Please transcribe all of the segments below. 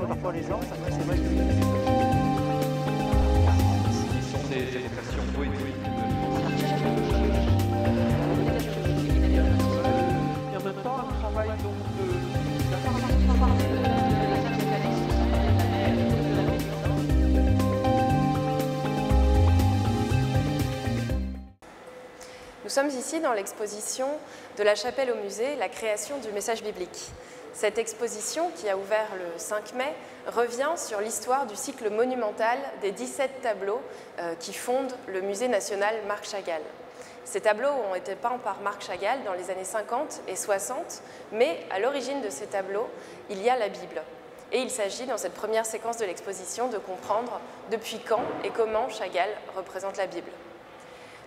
parfois les gens. C'est vrai que Ce sont des évocations poétiques. et en même temps un travail donc Nous sommes ici dans l'exposition de la Chapelle au musée, la création du message biblique. Cette exposition, qui a ouvert le 5 mai, revient sur l'histoire du cycle monumental des 17 tableaux qui fondent le musée national Marc Chagall. Ces tableaux ont été peints par Marc Chagall dans les années 50 et 60, mais à l'origine de ces tableaux, il y a la Bible. Et il s'agit, dans cette première séquence de l'exposition, de comprendre depuis quand et comment Chagall représente la Bible.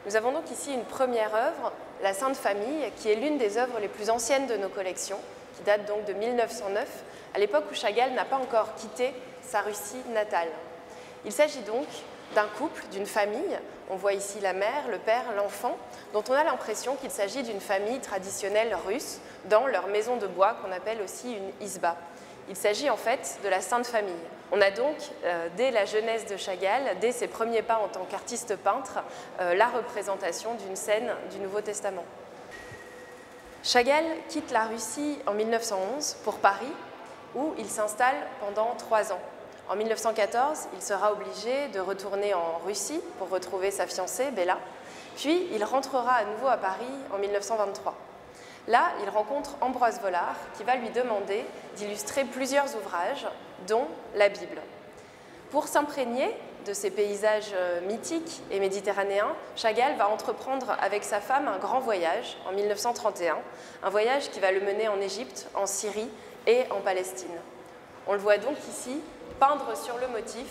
Nous avons donc ici une première œuvre, la Sainte Famille, qui est l'une des œuvres les plus anciennes de nos collections, qui date donc de 1909, à l'époque où Chagall n'a pas encore quitté sa Russie natale. Il s'agit donc d'un couple, d'une famille. On voit ici la mère, le père, l'enfant, dont on a l'impression qu'il s'agit d'une famille traditionnelle russe dans leur maison de bois qu'on appelle aussi une isba. Il s'agit en fait de la Sainte Famille. On a donc, dès la jeunesse de Chagall, dès ses premiers pas en tant qu'artiste peintre, la représentation d'une scène du Nouveau Testament. Chagall quitte la Russie en 1911 pour Paris, où il s'installe pendant 3 ans. En 1914, il sera obligé de retourner en Russie pour retrouver sa fiancée, Béla, puis il rentrera à nouveau à Paris en 1923. Là, il rencontre Ambroise Vollard, qui va lui demander d'illustrer plusieurs ouvrages, dont la Bible. Pour s'imprégner de ces paysages mythiques et méditerranéens, Chagall va entreprendre avec sa femme un grand voyage en 1931, un voyage qui va le mener en Égypte, en Syrie et en Palestine. On le voit donc ici peindre sur le motif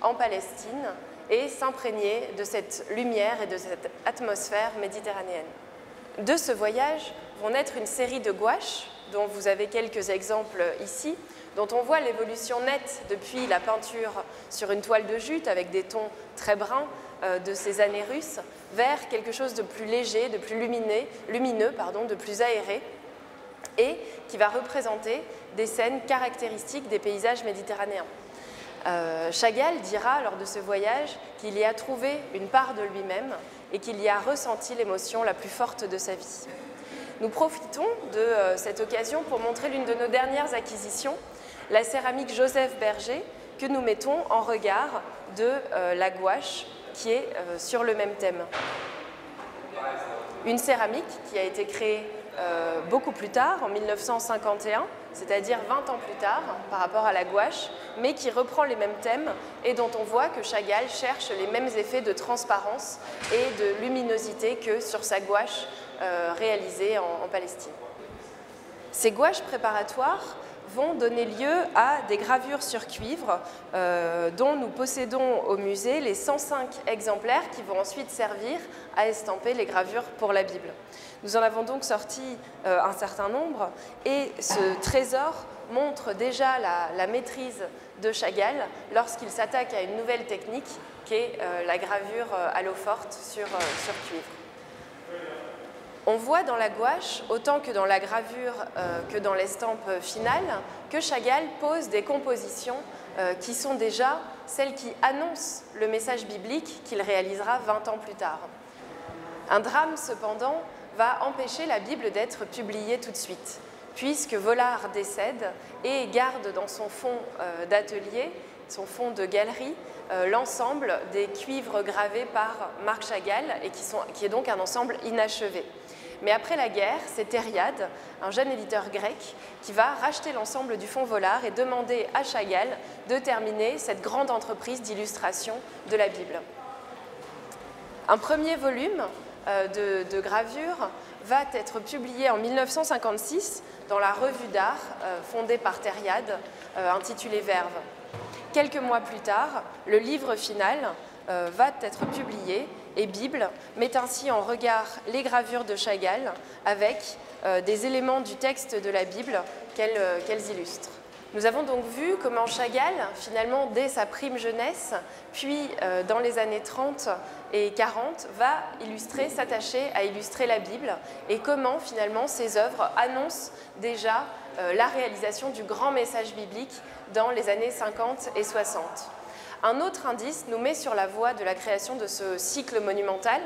en Palestine et s'imprégner de cette lumière et de cette atmosphère méditerranéenne. De ce voyage vont naître une série de gouaches, dont vous avez quelques exemples ici, dont on voit l'évolution nette depuis la peinture sur une toile de jute avec des tons très bruns de ces années russes, vers quelque chose de plus léger, de plus lumineux, de plus aéré, et qui va représenter des scènes caractéristiques des paysages méditerranéens. Chagall dira lors de ce voyage qu'il y a trouvé une part de lui-même et qu'il y a ressenti l'émotion la plus forte de sa vie. Nous profitons de cette occasion pour montrer l'une de nos dernières acquisitions, la céramique Joseph Berger, que nous mettons en regard de la gouache qui est sur le même thème. Une céramique qui a été créée beaucoup plus tard, en 1951, c'est-à-dire 20 ans plus tard par rapport à la gouache, mais qui reprend les mêmes thèmes et dont on voit que Chagall cherche les mêmes effets de transparence et de luminosité que sur sa gouache réalisée en Palestine. Ces gouaches préparatoires vont donner lieu à des gravures sur cuivre dont nous possédons au musée les 105 exemplaires qui vont ensuite servir à estamper les gravures pour la Bible. Nous en avons donc sorti un certain nombre et ce trésor montre déjà la maîtrise de Chagall lorsqu'il s'attaque à une nouvelle technique qui est la gravure à l'eau forte sur cuivre. On voit dans la gouache, autant que dans la gravure que dans l'estampe finale, que Chagall pose des compositions qui sont déjà celles qui annoncent le message biblique qu'il réalisera 20 ans plus tard. Un drame, cependant, va empêcher la Bible d'être publiée tout de suite, puisque Vollard décède et garde dans son fond d'atelier, son fond de galerie, l'ensemble des cuivres gravés par Marc Chagall et qui est donc un ensemble inachevé. Mais après la guerre, c'est Thériade, un jeune éditeur grec, qui va racheter l'ensemble du fonds Vollard et demander à Chagall de terminer cette grande entreprise d'illustration de la Bible. Un premier volume de gravure va être publié en 1956 dans la revue d'art fondée par Thériade, intitulée Verve. Quelques mois plus tard, le livre final va être publié et Bible met ainsi en regard les gravures de Chagall avec des éléments du texte de la Bible qu'elles illustrent. Nous avons donc vu comment Chagall, finalement, dès sa prime jeunesse, puis dans les années 30 et 40, va s'attacher à illustrer la Bible et comment, finalement, ses œuvres annoncent déjà la réalisation du grand message biblique dans les années 50 et 60. Un autre indice nous met sur la voie de la création de ce cycle monumental,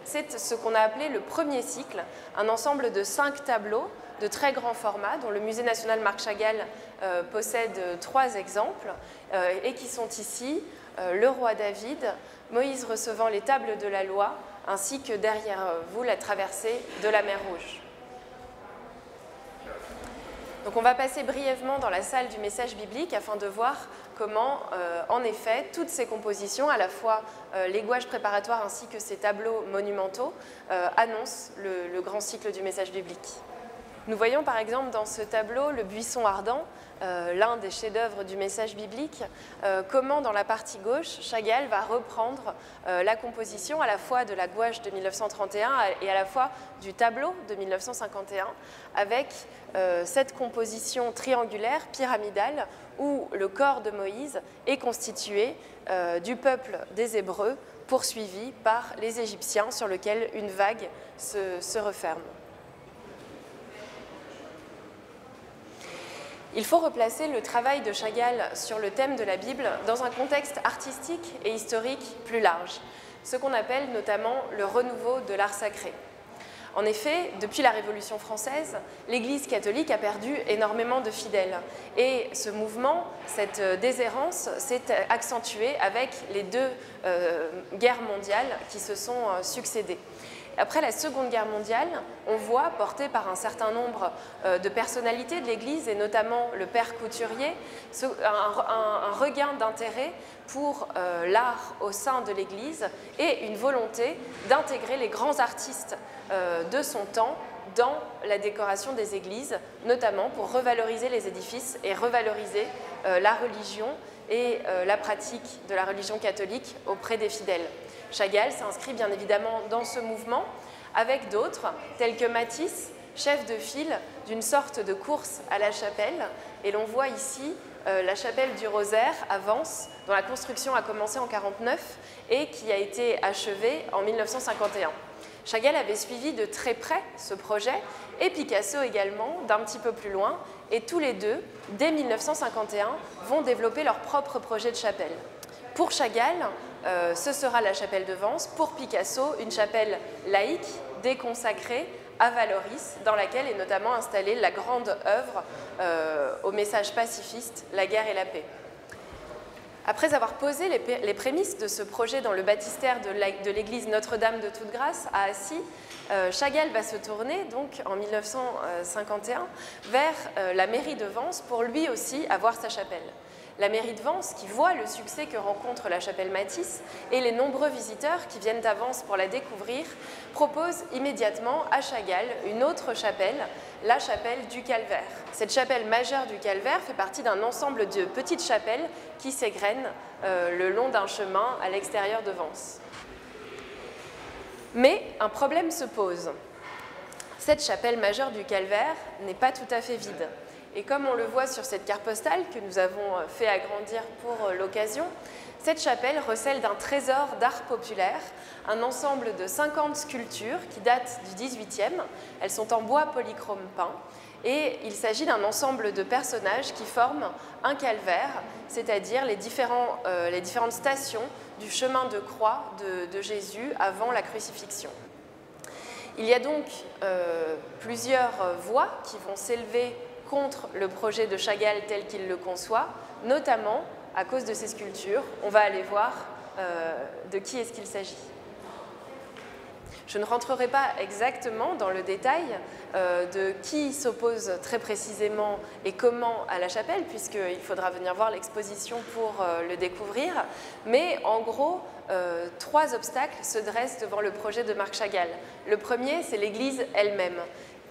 c'est ce qu'on a appelé le premier cycle, un ensemble de 5 tableaux de très grand format, dont le Musée national Marc Chagall possède 3 exemples, et qui sont ici le roi David, Moïse recevant les tables de la loi, ainsi que derrière vous la traversée de la mer Rouge. Donc on va passer brièvement dans la salle du message biblique afin de voir comment, en effet, toutes ces compositions, à la fois les gouaches préparatoires ainsi que ces tableaux monumentaux, annoncent le grand cycle du message biblique. Nous voyons par exemple dans ce tableau le buisson ardent, l'un des chefs-d'œuvre du message biblique, comment dans la partie gauche, Chagall va reprendre la composition à la fois de la gouache de 1931 et à la fois du tableau de 1951, avec cette composition triangulaire, pyramidale, où le corps de Moïse est constitué du peuple des Hébreux, poursuivi par les Égyptiens, sur lequel une vague se referme. Il faut replacer le travail de Chagall sur le thème de la Bible dans un contexte artistique et historique plus large, ce qu'on appelle notamment le renouveau de l'art sacré. En effet, depuis la Révolution française, l'Église catholique a perdu énormément de fidèles. Et ce mouvement, cette déshérence, s'est accentuée avec les 2 guerres mondiales qui se sont succédées. Après la Seconde Guerre mondiale, on voit, porté par un certain nombre de personnalités de l'Église, et notamment le père Couturier, un regain d'intérêt pour l'art au sein de l'Église et une volonté d'intégrer les grands artistes de son temps dans la décoration des églises, notamment pour revaloriser les édifices et revaloriser la religion et la pratique de la religion catholique auprès des fidèles. Chagall s'inscrit bien évidemment dans ce mouvement avec d'autres, tels que Matisse, chef de file d'une sorte de course à la chapelle. Et l'on voit ici la chapelle du Rosaire à Vence, dont la construction a commencé en 1949 et qui a été achevée en 1951. Chagall avait suivi de très près ce projet, et Picasso également, d'un petit peu plus loin, et tous les deux, dès 1951, vont développer leur propre projet de chapelle. Pour Chagall, ce sera la chapelle de Vence, pour Picasso, une chapelle laïque, déconsacrée, à Valoris, dans laquelle est notamment installée la grande œuvre au message pacifiste, La guerre et la paix. Après avoir posé les prémices de ce projet dans le baptistère de l'église Notre-Dame de Toute-Grâce à Assy, Chagall va se tourner donc en 1951 vers la mairie de Vence pour lui aussi avoir sa chapelle. La mairie de Vence, qui voit le succès que rencontre la chapelle Matisse et les nombreux visiteurs qui viennent à Vence pour la découvrir, propose immédiatement à Chagall une autre chapelle, la chapelle du Calvaire. Cette chapelle majeure du Calvaire fait partie d'un ensemble de petites chapelles qui s'égrènent le long d'un chemin à l'extérieur de Vence. Mais un problème se pose. Cette chapelle majeure du Calvaire n'est pas tout à fait vide. Et comme on le voit sur cette carte postale que nous avons fait agrandir pour l'occasion, cette chapelle recèle d'un trésor d'art populaire, un ensemble de 50 sculptures qui datent du XVIIIe. Elles sont en bois polychrome peint et il s'agit d'un ensemble de personnages qui forment un calvaire, c'est-à-dire les différentes stations du chemin de croix de Jésus avant la crucifixion. Il y a donc plusieurs voix qui vont s'élever contre le projet de Chagall tel qu'il le conçoit, notamment à cause de ces sculptures. On va aller voir de qui est-ce qu'il s'agit. Je ne rentrerai pas exactement dans le détail de qui s'oppose très précisément et comment à la chapelle, puisqu'il faudra venir voir l'exposition pour le découvrir, mais en gros, 3 obstacles se dressent devant le projet de Marc Chagall. Le premier, c'est l'église elle-même.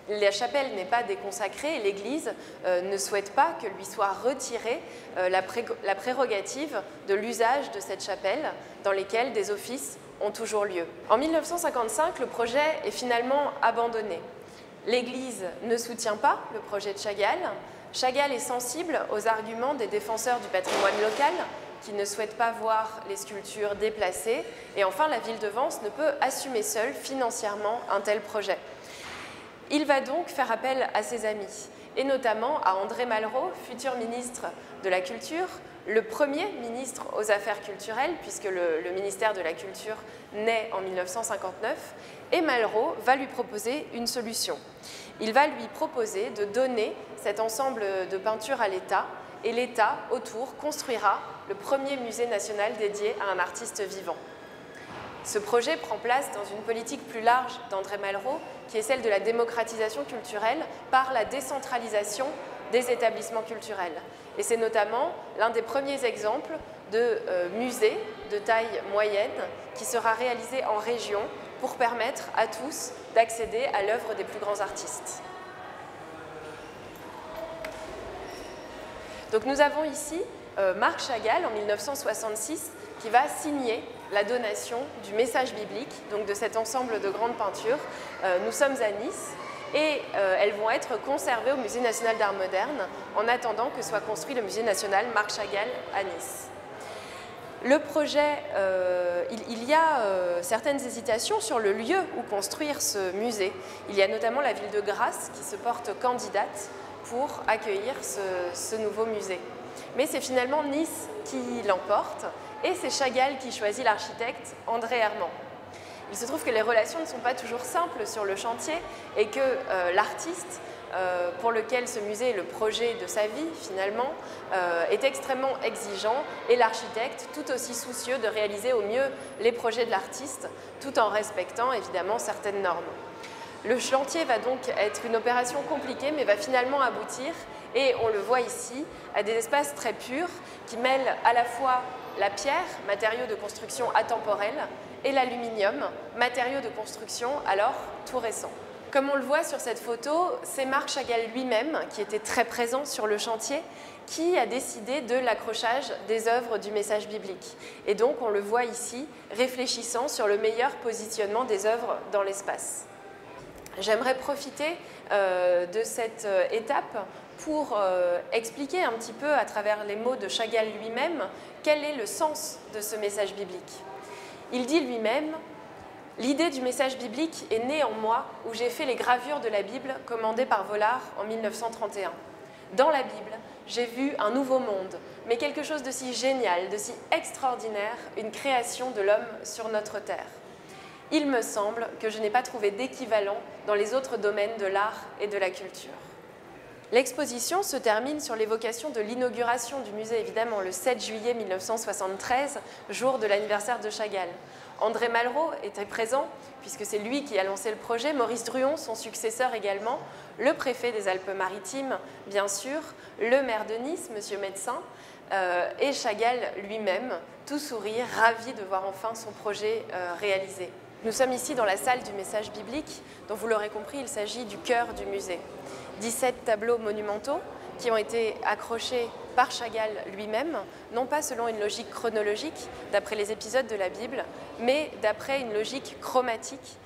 La chapelle n'est pas déconsacrée et l'Église ne souhaite pas que lui soit retirée la prérogative de l'usage de cette chapelle dans lesquelles des offices ont toujours lieu. En 1955, le projet est finalement abandonné. L'Église ne soutient pas le projet de Chagall. Chagall est sensible aux arguments des défenseurs du patrimoine local qui ne souhaitent pas voir les sculptures déplacées. Et enfin, la ville de Vence ne peut assumer seule financièrement un tel projet. Il va donc faire appel à ses amis, et notamment à André Malraux, futur ministre de la Culture, le premier ministre aux Affaires culturelles, puisque le ministère de la Culture naît en 1959, et Malraux va lui proposer une solution. Il va lui proposer de donner cet ensemble de peintures à l'État, et l'État, autour, construira le premier musée national dédié à un artiste vivant. Ce projet prend place dans une politique plus large d'André Malraux, qui est celle de la démocratisation culturelle par la décentralisation des établissements culturels. Et c'est notamment l'un des premiers exemples de musée de taille moyenne qui sera réalisé en région pour permettre à tous d'accéder à l'œuvre des plus grands artistes. Donc nous avons ici Marc Chagall en 1966 qui va signer la donation du message biblique, donc de cet ensemble de grandes peintures. Nous sommes à Nice et elles vont être conservées au Musée national d'art moderne en attendant que soit construit le Musée national Marc Chagall à Nice. Le projet, il y a certaines hésitations sur le lieu où construire ce musée. Il y a notamment la ville de Grasse qui se porte candidate pour accueillir ce nouveau musée. Mais c'est finalement Nice qui l'emporte et c'est Chagall qui choisit l'architecte André Herman. Il se trouve que les relations ne sont pas toujours simples sur le chantier et que l'artiste, pour lequel ce musée est le projet de sa vie finalement, est extrêmement exigeant et l'architecte tout aussi soucieux de réaliser au mieux les projets de l'artiste tout en respectant évidemment certaines normes. Le chantier va donc être une opération compliquée mais va finalement aboutir et on le voit ici à des espaces très purs qui mêlent à la fois la pierre, matériau de construction atemporel, et l'aluminium, matériau de construction alors tout récent. Comme on le voit sur cette photo, c'est Marc Chagall lui-même, qui était très présent sur le chantier, qui a décidé de l'accrochage des œuvres du message biblique. Et donc on le voit ici, réfléchissant sur le meilleur positionnement des œuvres dans l'espace. J'aimerais profiter de cette étape pour expliquer un petit peu à travers les mots de Chagall lui-même quel est le sens de ce message biblique. Il dit lui-même « L'idée du message biblique est née en moi où j'ai fait les gravures de la Bible commandées par Vollard en 1931. Dans la Bible, j'ai vu un nouveau monde, mais quelque chose de si génial, de si extraordinaire, une création de l'homme sur notre terre. Il me semble que je n'ai pas trouvé d'équivalent dans les autres domaines de l'art et de la culture. » L'exposition se termine sur l'évocation de l'inauguration du musée, évidemment, le 7 juillet 1973, jour de l'anniversaire de Chagall. André Malraux était présent, puisque c'est lui qui a lancé le projet, Maurice Druon, son successeur également, le préfet des Alpes-Maritimes, bien sûr, le maire de Nice, monsieur Médecin, et Chagall lui-même, tout sourire, ravi de voir enfin son projet réalisé. Nous sommes ici dans la salle du message biblique, dont vous l'aurez compris, il s'agit du cœur du musée. 17 tableaux monumentaux qui ont été accrochés par Chagall lui-même, non pas selon une logique chronologique, d'après les épisodes de la Bible, mais d'après une logique chromatique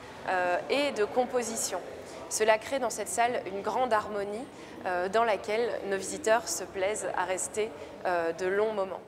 et de composition. Cela crée dans cette salle une grande harmonie dans laquelle nos visiteurs se plaisent à rester de longs moments.